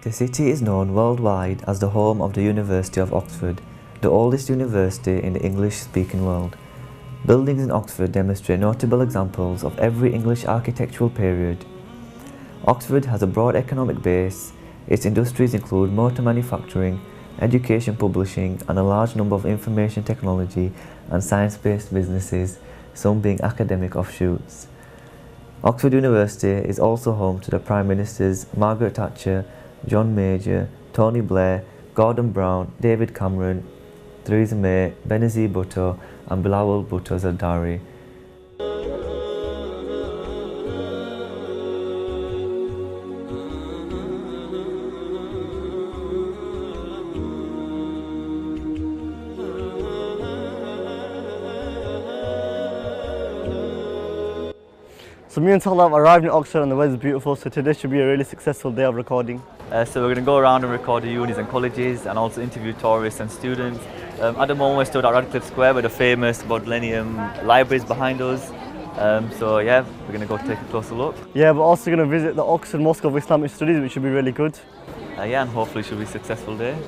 The city is known worldwide as the home of the University of Oxford, the oldest university in the English-speaking world. Buildings in Oxford demonstrate notable examples of every English architectural period. Oxford has a broad economic base. Its industries include motor manufacturing, education publishing, and a large number of information technology and science-based businesses, some being academic offshoots. Oxford University is also home to the Prime Ministers Margaret Thatcher, John Major, Tony Blair, Gordon Brown, David Cameron, Theresa May, Benazir Bhutto and Bilawal Bhutto Zardari. So me and Talha have arrived in Oxford and the weather's beautiful, so today should be a really successful day of recording. So we're going to go around and record the unis and colleges and also interview tourists and students. At the moment we're stood at Radcliffe Square with the famous Bodleian libraries behind us. So yeah, we're going to go take a closer look. Yeah, we're also going to visit the Oxford Mosque of Islamic Studies, which should be really good. Yeah, and hopefully it should be a successful day.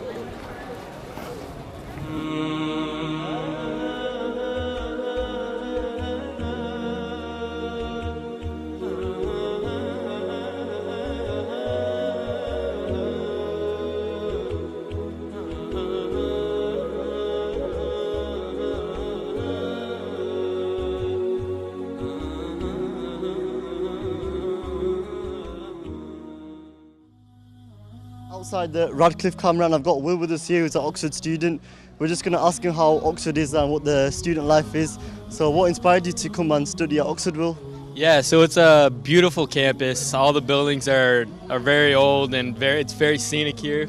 Outside the Radcliffe camera, and I've got Will with us here, who's an Oxford student. We're just going to ask him how Oxford is and what the student life is. So what inspired you to come and study at Oxford, Will? Yeah, so it's a beautiful campus. All the buildings are very old and it's very scenic here.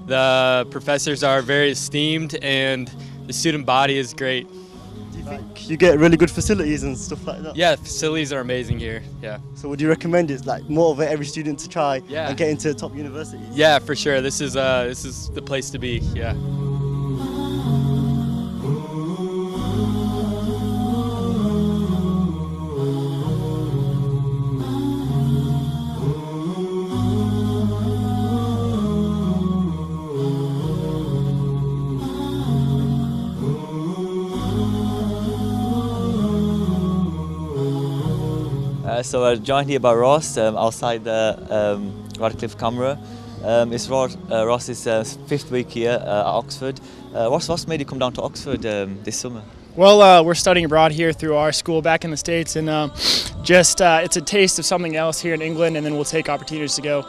The professors are very esteemed and the student body is great. Do you think you get really good facilities and stuff like that? Yeah, facilities are amazing here, yeah. So would you recommend it, like motivate every student to try Yeah. and get into top universities? Yeah, for sure. This is the place to be, yeah. So we're joined here by Ross outside the Radcliffe camera. It's Ross's fifth week here at Oxford. What's made you come down to Oxford this summer? Well, we're studying abroad here through our school back in the States, and it's a taste of something else here in England, and then we'll take opportunities to go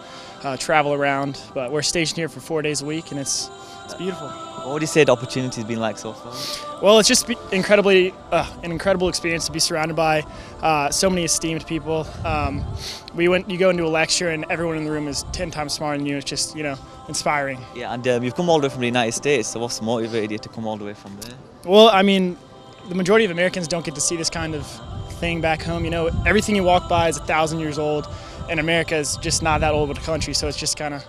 travel around. But we're stationed here for 4 days a week, and it's beautiful. What would you say the opportunity's been like so far? Well, it's just an incredible experience to be surrounded by so many esteemed people. You go into a lecture and everyone in the room is 10 times smarter than you. It's just, inspiring. Yeah, and you've come all the way from the United States, so what's motivated you to come all the way from there? Well, I mean, the majority of Americans don't get to see this kind of thing back home. Everything you walk by is 1,000 years old, and America is just not that old of a country, so it's just kind of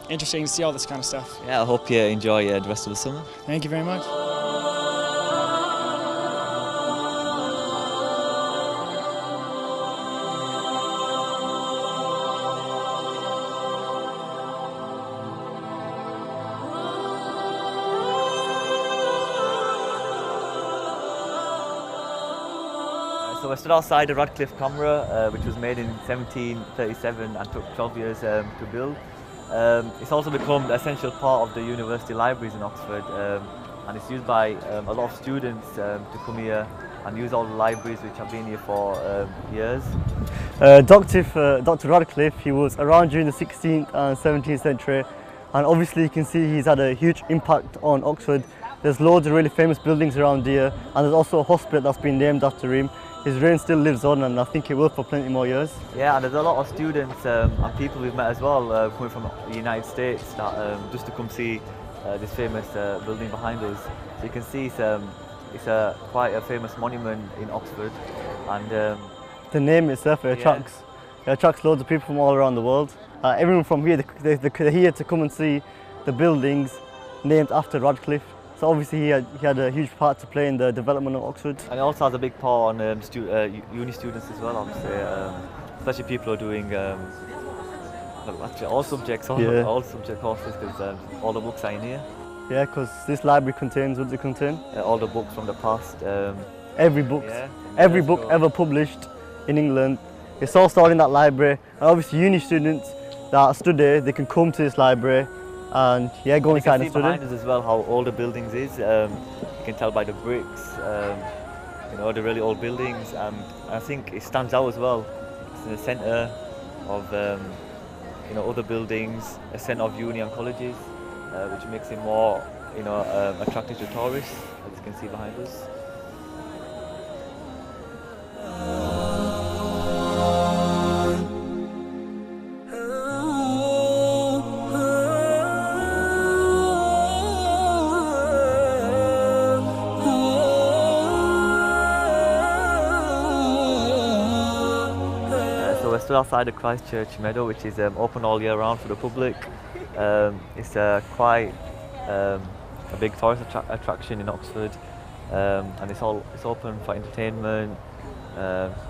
interesting to see all this kind of stuff. Yeah, I hope you enjoy the rest of the summer. Thank you very much. So we're stood outside the Radcliffe camera, which was made in 1737 and took 12 years to build. It's also become an essential part of the university libraries in Oxford, and it's used by a lot of students to come here and use all the libraries which have been here for years. Dr. Radcliffe, he was around during the 16th and 17th century, and obviously you can see he's had a huge impact on Oxford. There's loads of really famous buildings around here, and there's also a hospital that's been named after him. His reign still lives on, and I think it will for plenty more years. Yeah, and there's a lot of students and people we've met as well coming from the United States that, just to come see this famous building behind us. So you can see it's quite a famous monument in Oxford, and the name itself attracts loads of people from all around the world. Everyone from here, they're here to come and see the buildings named after Radcliffe. So obviously he had a huge part to play in the development of Oxford. And it also has a big part on uni students as well, obviously, especially people who are doing Well, actually, all subjects, Yeah. all subject courses, because all the books are in here. Yeah, because this library contains, what does it contain? All the books from the past. Every book, Yeah, every yeah, book so- ever published in England. It's all stored in that library. And obviously uni students that study, they can come to this library and yeah, go You inside can and see study. behind us as well how old the buildings is. You can tell by the bricks, you know, the really old buildings, and I think it stands out as well. It's in the centre of you know, other buildings, a centre of uni and colleges, which makes it more, you know, attractive to tourists, as you can see behind us. So we're still outside the Christchurch Meadow, which is open all year round for the public. It's quite a big tourist attraction in Oxford, and it's open for entertainment. You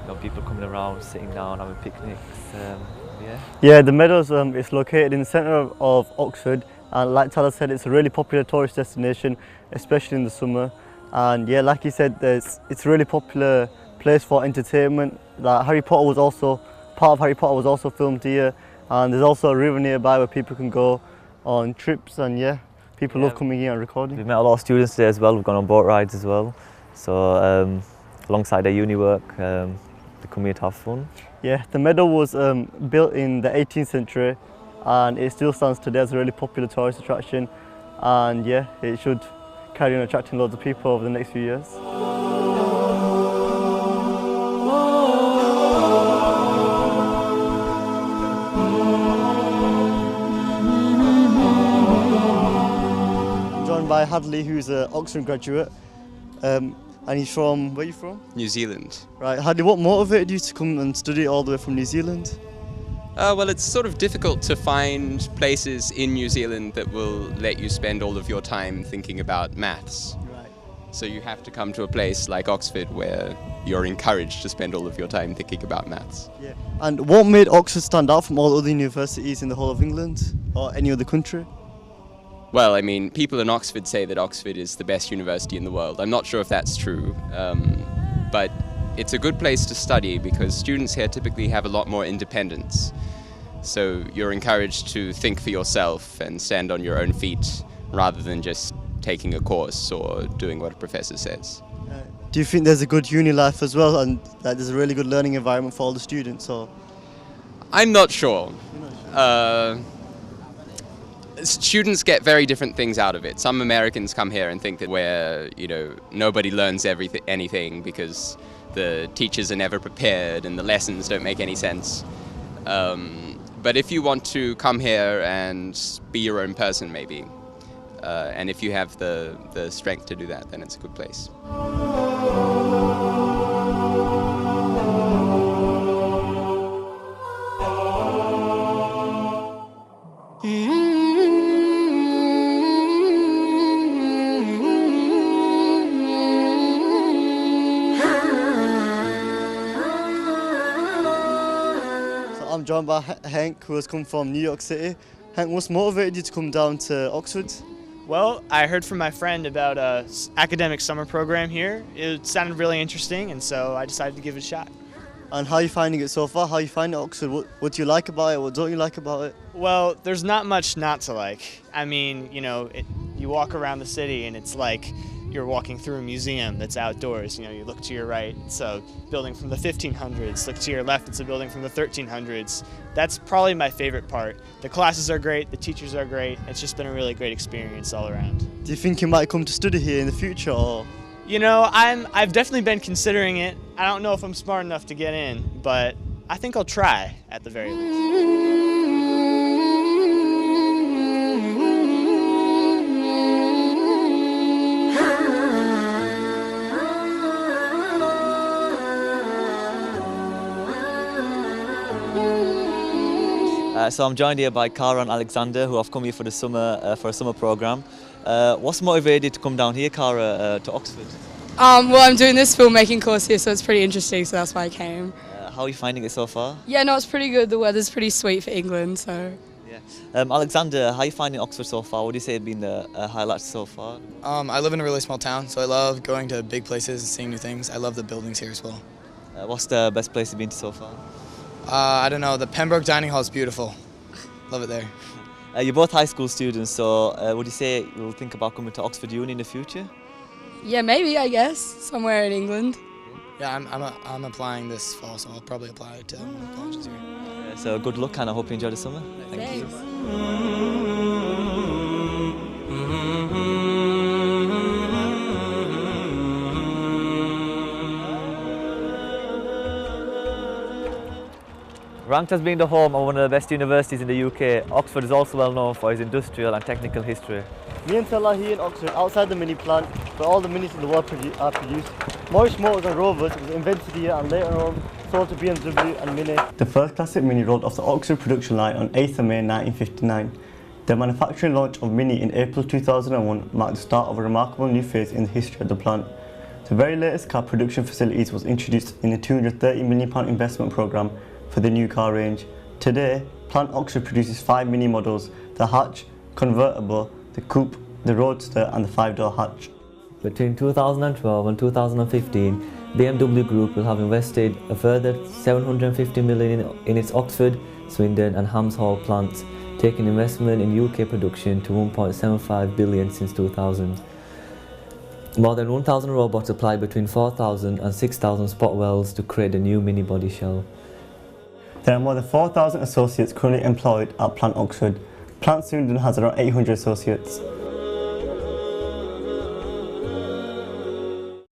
know, people coming around, sitting down, having picnics. Yeah. Yeah, the Meadows is located in the centre of Oxford, and like Tyler said, it's a really popular tourist destination, especially in the summer. And yeah, like you said, it's a really popular place for entertainment. Like part of Harry Potter was also filmed here, and there's also a river nearby where people can go on trips, and yeah, people love coming here and recording. We've met a lot of students today as well. We've gone on boat rides as well. So alongside their uni work, they come here to have fun. Yeah, the meadow was built in the 18th century, and it still stands today as a really popular tourist attraction. And yeah, it should carry on attracting loads of people over the next few years. I'm joined by Hadley, who's an Oxford graduate, and he's from, where are you from? New Zealand. Right, Hadley, what motivated you to come and study all the way from New Zealand? Well, it's sort of difficult to find places in New Zealand that will let you spend all of your time thinking about maths. Right. So you have to come to a place like Oxford where you're encouraged to spend all of your time thinking about maths. Yeah. And what made Oxford stand out from all other universities in the whole of England or any other country? Well, I mean, people in Oxford say that Oxford is the best university in the world. I'm not sure if that's true, but it's a good place to study because students here typically have a lot more independence. So you're encouraged to think for yourself and stand on your own feet rather than just taking a course or doing what a professor says. Do you think there's a good uni life as well and that there's a really good learning environment for all the students? Or? I'm not sure. Students get very different things out of it. Some Americans come here and think that nobody learns anything because the teachers are never prepared and the lessons don't make any sense. But if you want to come here and be your own person, maybe, and if you have the strength to do that, then it's a good place. I'm joined by Hank, who has come from New York City. Hank, what's motivated you to come down to Oxford? Well, I heard from my friend about an academic summer program here. It sounded really interesting, and so I decided to give it a shot. And how are you finding it so far? How are you finding Oxford? What do you like about it? What don't you like about it? Well, there's not much not to like. I mean, you walk around the city and it's like you're walking through a museum that's outdoors. You look to your right, it's a building from the 1500s. Look to your left, it's a building from the 1300s. That's probably my favorite part. The classes are great, the teachers are great. It's just been a really great experience all around. Do you think you might come to study here in the future? Or? I've definitely been considering it. I don't know if I'm smart enough to get in, but I think I'll try at the very least. So I'm joined here by Cara and Alexander, who have come here for the summer for a summer program. What's motivated you to come down here, Cara, to Oxford? Well, I'm doing this filmmaking course here, so it's pretty interesting, so that's why I came. How are you finding it so far? Yeah, no, it's pretty good. The weather's pretty sweet for England, so. Yeah. Alexander, how are you finding Oxford so far? What do you say have been the highlights so far? I live in a really small town, so I love going to big places and seeing new things. I love the buildings here as well. What's the best place you've been to so far? I don't know, the Pembroke Dining Hall is beautiful. Love it there. You're both high school students, so would you say you'll think about coming to Oxford Uni in the future? Yeah, maybe, I guess, somewhere in England. Yeah, I'm applying this fall, so I'll probably apply to one of the colleges here. So good luck and I hope you enjoy the summer. Thank you. Ranked as being the home of one of the best universities in the UK, Oxford is also well known for its industrial and technical history. Me and Salah here in Oxford, outside the mini plant, where all the minis in the world are produced. Morris Motors and Rovers was invented here and later on sold to BMW and Mini. The first classic Mini rolled off the Oxford production line on 8th of May 1959. The manufacturing launch of Mini in April 2001 marked the start of a remarkable new phase in the history of the plant. The very latest car production facilities was introduced in the £230 million investment programme for the new car range. Today, Plant Oxford produces 5 Mini models: the hatch, convertible, the coupe, the roadster and the 5-door hatch. Between 2012 and 2015, BMW Group will have invested a further £750 million in its Oxford, Swindon and Hams Hall plants, taking investment in UK production to £1.75 billion since 2000. More than 1,000 robots applied between 4,000 and 6,000 spot welds to create the new mini body shell. There are more than 4,000 associates currently employed at Plant Oxford. Plant Swindon has around 800 associates.